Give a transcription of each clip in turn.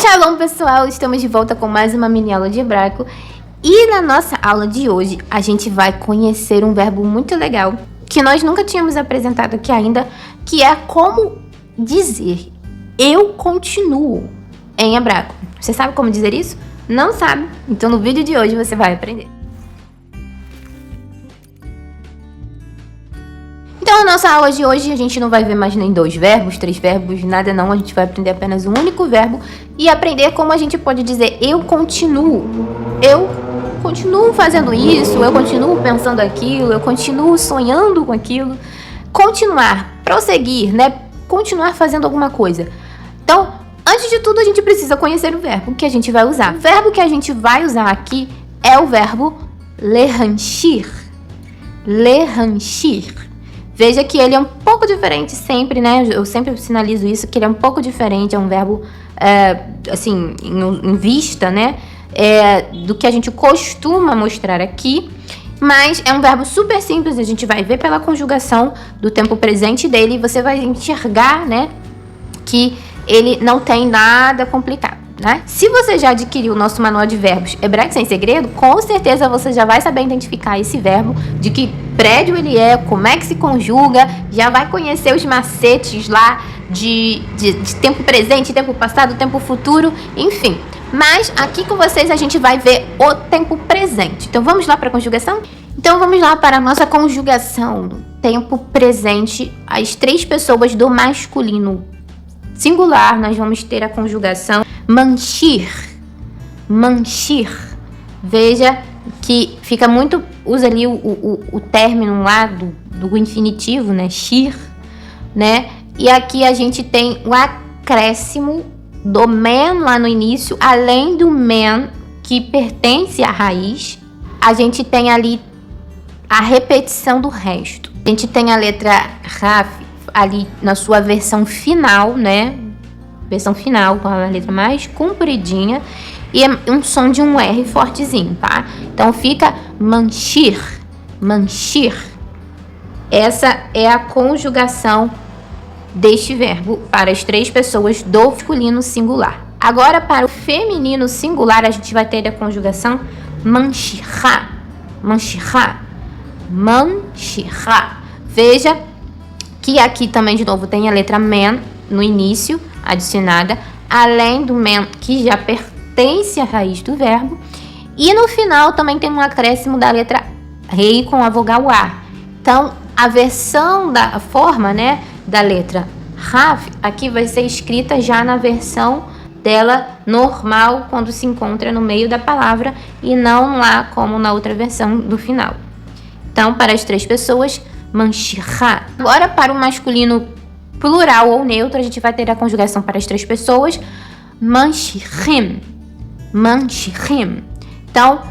Shalom, pessoal! Estamos de volta com mais uma mini aula de hebraico. E na nossa aula de hoje, a gente vai conhecer um verbo muito legal que nós nunca tínhamos apresentado aqui ainda, que é como dizer eu continuo em hebraico. Você sabe como dizer isso? Não sabe? Então no vídeo de hoje você vai aprender. Então, na nossa aula de hoje, a gente não vai ver mais nem 2 verbos, 3 verbos, nada não. A gente vai aprender apenas um único verbo e aprender como a gente pode dizer eu continuo. Eu continuo fazendo isso, eu continuo pensando aquilo, eu continuo sonhando com aquilo. Continuar, prosseguir, né? Continuar fazendo alguma coisa. Então, antes de tudo, a gente precisa conhecer o verbo que a gente vai usar. O verbo que a gente vai usar aqui é o verbo lehanshir. Lehanshir. Veja que ele é um pouco diferente sempre, né? Eu sempre sinalizo isso, que ele é um pouco diferente, é um verbo, assim, em vista, né? Do que a gente costuma mostrar aqui. Mas é um verbo super simples, a gente vai ver pela conjugação do tempo presente dele e você vai enxergar, né? Que ele não tem nada complicado, né? Se você já adquiriu o nosso manual de verbos Hebraico Sem Segredo, com certeza você já vai saber identificar esse verbo, de que prédio ele é, como é que se conjuga, já vai conhecer os macetes lá de tempo presente, tempo passado, tempo futuro, enfim. Mas aqui com vocês a gente vai ver o tempo presente. Então vamos lá para a conjugação? Então vamos lá para a nossa conjugação. Tempo presente, as 3 pessoas do masculino singular, nós vamos ter a conjugação manshir. Manshir. Veja que fica muito, usa ali o término lá do infinitivo, né? Shir, né? E aqui a gente tem o acréscimo do men lá no início, além do men que pertence à raiz, a gente tem ali a repetição do resto. A gente tem a letra Raf ali na sua versão final, né? Versão final, com a letra mais compridinha. E é um som de um R fortezinho, tá? Então fica manshir, manshir. Essa é a conjugação deste verbo para as 3 pessoas do masculino singular. Agora, para o feminino singular, a gente vai ter a conjugação manshirá, manshirá, manshirá. Veja que aqui também, de novo, tem a letra men no início, adicionada, além do men que já pertence à raiz do verbo. E no final também tem um acréscimo da letra rei com a vogal A. Então, a versão da forma, né, da letra Raf, aqui vai ser escrita já na versão dela normal, quando se encontra no meio da palavra, e não lá como na outra versão do final. Então, para as 3 pessoas, manshirá. Agora, para o masculino plural ou neutro, a gente vai ter a conjugação para as 3 pessoas, manshirim. Manshirim. Então,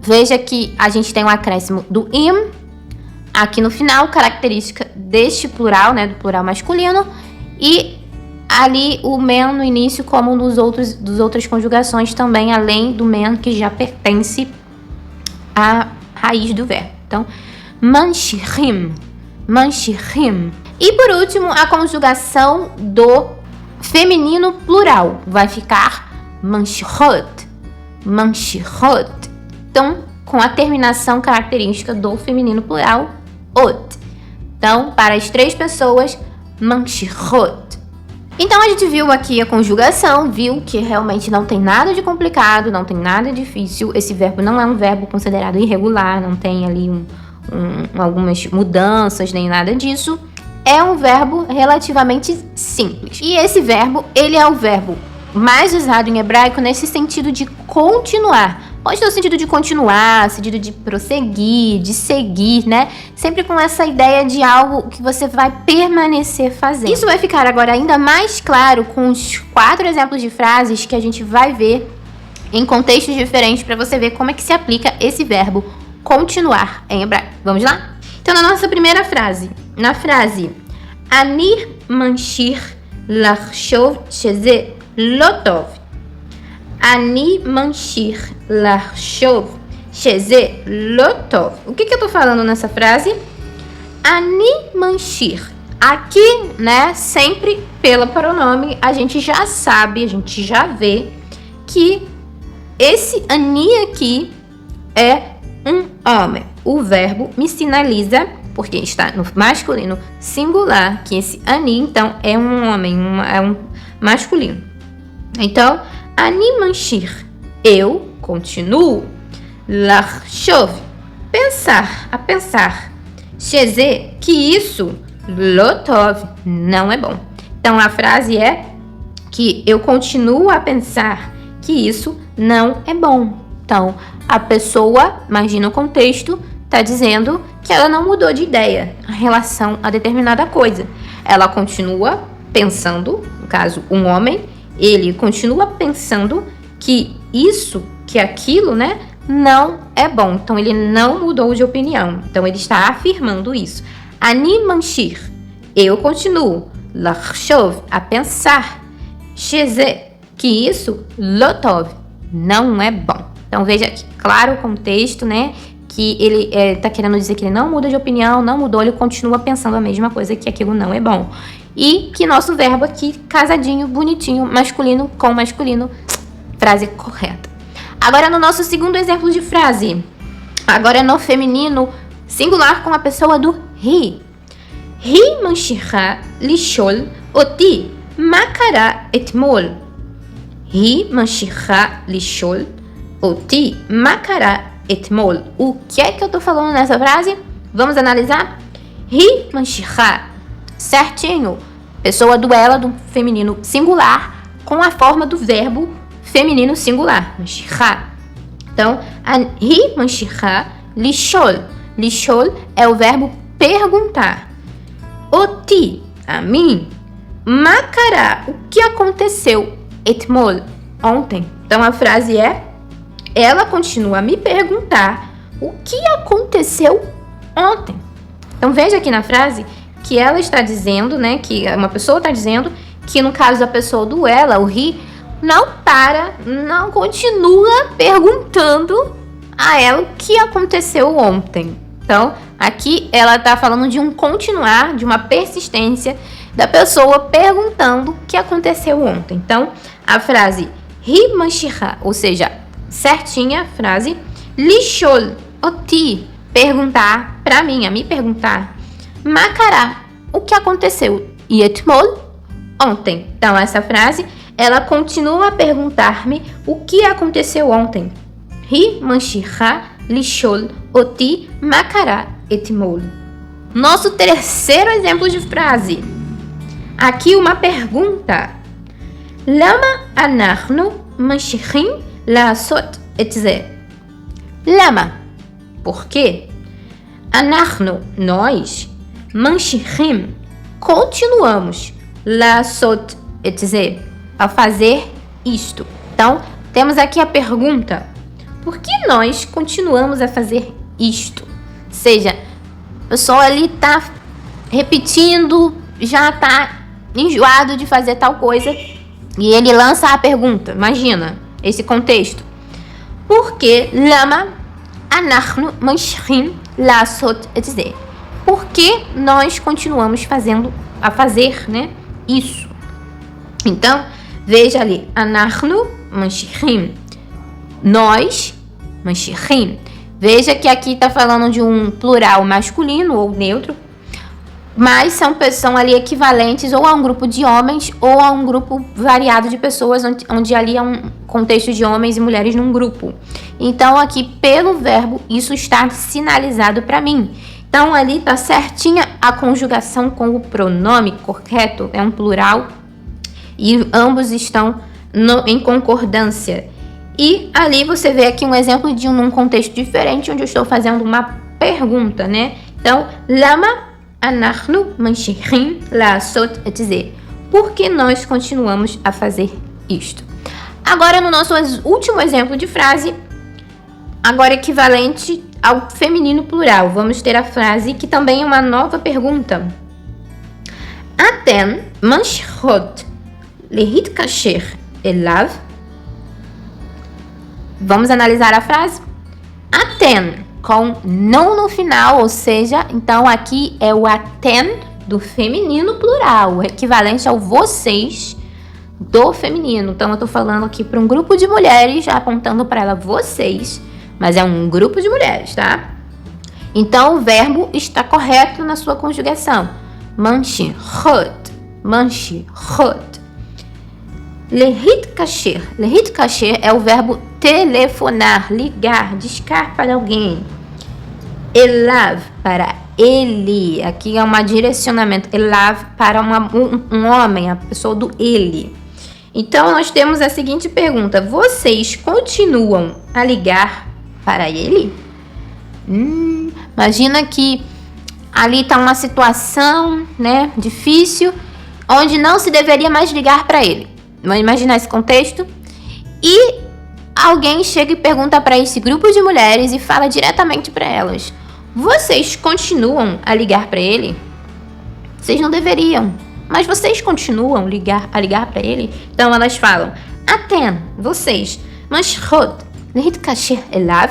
veja que a gente tem um acréscimo do im aqui no final, característica deste plural, né, do plural masculino, e ali o men no início, como das outras conjugações também, além do men que já pertence à raiz do verbo. Então, manshirim, manshirim. E por último, a conjugação do feminino plural vai ficar manshirot, manshirot. Então, com a terminação característica do feminino plural, ot. Então, para as 3 pessoas, manshirot. Então, a gente viu aqui a conjugação, viu que realmente não tem nada de complicado, não tem nada difícil. Esse verbo não é um verbo considerado irregular, não tem ali algumas mudanças, nem nada disso. É um verbo relativamente simples. E esse verbo, ele é o verbo mais usado em hebraico nesse sentido de continuar. Pode ter o sentido de continuar, o sentido de prosseguir, de seguir, né? Sempre com essa ideia de algo que você vai permanecer fazendo. Isso vai ficar agora ainda mais claro com os 4 exemplos de frases que a gente vai ver em contextos diferentes para você ver como é que se aplica esse verbo continuar em hebraico. Vamos lá? Então, na nossa primeira frase, na frase Ani manshir lachshov sheze lo tov. Ani manshir lachshov sheze lo tov. O que eu tô falando nessa frase? Ani manshir. Aqui, né, sempre pelo pronome, a gente já sabe, a gente já vê que esse ani aqui é um homem. O verbo me sinaliza, porque está no masculino singular, que esse ani, então, é um homem, é um masculino. Então, ani manchir, eu continuo. Lachshov, pensar, a pensar. Cheze, que isso. Lotov, não é bom. Então, a frase é que eu continuo a pensar que isso não é bom. Então, a pessoa, imagina o contexto, está dizendo que ela não mudou de ideia em relação a determinada coisa. Ela continua pensando, no caso, um homem, ele continua pensando que isso, que aquilo, né, não é bom. Então, ele não mudou de opinião. Então, ele está afirmando isso. Ani manchir, eu continuo. Lachshov, a pensar. Cheze, que isso, lotov, não é bom. Então, veja aqui, claro o contexto, né? Que ele está querendo dizer que ele não muda de opinião, não mudou, ele continua pensando a mesma coisa, que aquilo não é bom. E que nosso verbo aqui, casadinho, bonitinho, masculino com masculino, frase correta. Agora, no nosso segundo exemplo de frase, agora no feminino, singular com a pessoa do he. He manchirá lishol oti makara etmol. He manchirá lishol oti makara etmol. O que é que eu tô falando nessa frase? Vamos analisar? He manchirá, certinho. Pessoa do ela, do feminino singular, com a forma do verbo feminino singular. Manchirá. Então, he manchirá lishol. Lishol é o verbo perguntar. Oti, a mim. Macará, o que aconteceu? Etmol, ontem. Então, a frase é: ela continua a me perguntar o que aconteceu ontem. Então, veja aqui na frase que ela está dizendo, né, que uma pessoa está dizendo que, no caso da pessoa do ela, o he, não continua perguntando a ela o que aconteceu ontem. Então, aqui ela está falando de um continuar, de uma persistência da pessoa perguntando o que aconteceu ontem. Então, a frase he manchirá, ou seja, certinha a frase, lishol oti, perguntar para mim, a me perguntar, macará, o que aconteceu, e etmol, ontem. Então, essa frase, ela continua a perguntar-me o que aconteceu ontem. He manchirá lishol oti macará etmol. Nosso terceiro exemplo de frase. Aqui uma pergunta. Lama anachnu manchichim לעשות את זה? למה? Por quê? אנחנו, nós, ממשיכים, continuamos, לעשות את זה, a fazer isto. Então, temos aqui a pergunta: por que nós continuamos a fazer isto? Ou seja, o pessoal ali está repetindo, já está enjoado de fazer tal coisa, e ele lança a pergunta. Imagina esse contexto. Por que lama anachnu manchrim לעשות את זה? Por que nós continuamos a fazer, né, isso? Então, veja ali, anachnu manchrim, nós manchrim. Veja que aqui está falando de um plural masculino ou neutro, mas são ali equivalentes ou a um grupo de homens ou a um grupo variado de pessoas, onde ali é um contexto de homens e mulheres num grupo. Então, aqui, pelo verbo, isso está sinalizado para mim. Então, ali está certinha a conjugação com o pronome correto, é um plural, e ambos estão em concordância. E ali você vê aqui um exemplo de um contexto diferente, onde eu estou fazendo uma pergunta, né? Então, lama אנחנו ממשיכים לעשות את זה. Por que nós continuamos a fazer isto? Agora, no nosso último exemplo de frase, agora equivalente ao feminino plural, vamos ter a frase que também é uma nova pergunta. אתן ממשיכות להתקשר אליו? Vamos analisar a frase? Aten, com não no final, ou seja, então aqui é o aten do feminino plural, o equivalente ao vocês do feminino. Então eu tô falando aqui para um grupo de mulheres, apontando para ela vocês, mas é um grupo de mulheres, tá? Então o verbo está correto na sua conjugação. Manche, hot. להתקשר é o verbo telefonar, ligar, discar para alguém. Elav, para ele. Aqui é um direcionamento. Elav, para um homem, a pessoa do ele. Então, nós temos a seguinte pergunta. Vocês continuam a ligar para ele? Imagina que ali está uma situação, né, difícil, onde não se deveria mais ligar para ele. Vamos imaginar esse contexto? E alguém chega e pergunta para esse grupo de mulheres e fala diretamente para elas: vocês continuam a ligar para ele? Vocês não deveriam, mas vocês continuam a ligar para ele? Então elas falam: Aten, vocês, manshot, להתקשר אליו?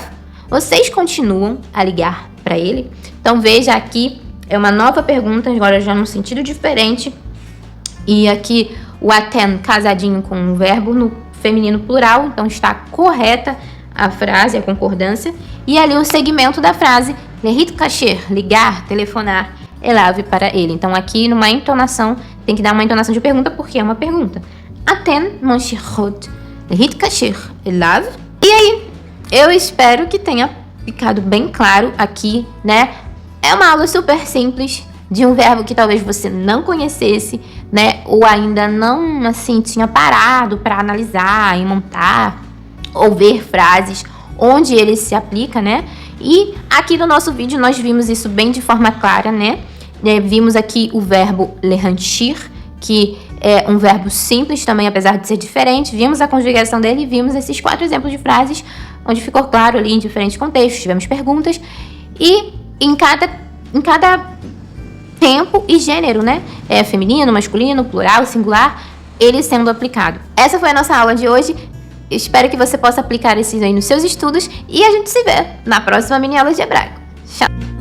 Vocês continuam a ligar para ele? Então veja aqui, é uma nova pergunta, agora já num sentido diferente. E aqui o aten casadinho com o verbo no feminino plural, então está correta a frase, a concordância. E ali o segmento da frase, להתקשר, ligar, telefonar, אליו, para ele. Então aqui numa entonação, tem que dar uma entonação de pergunta, porque é uma pergunta. Aten ממשיכות להתקשר אליו? E aí, eu espero que tenha ficado bem claro aqui, né? É uma aula super simples de um verbo que talvez você não conhecesse, né? Ou ainda não, assim, tinha parado para analisar e montar ou ver frases onde ele se aplica, né? E aqui no nosso vídeo nós vimos isso bem de forma clara, né? Vimos aqui o verbo lehanchir, que é um verbo simples também, apesar de ser diferente. Vimos a conjugação dele e vimos esses 4 exemplos de frases onde ficou claro ali em diferentes contextos. Tivemos perguntas e em cada tempo e gênero, né? Feminino, masculino, plural, singular, ele sendo aplicado. Essa foi a nossa aula de hoje. Espero que você possa aplicar esses aí nos seus estudos e a gente se vê na próxima mini aula de hebraico. Tchau!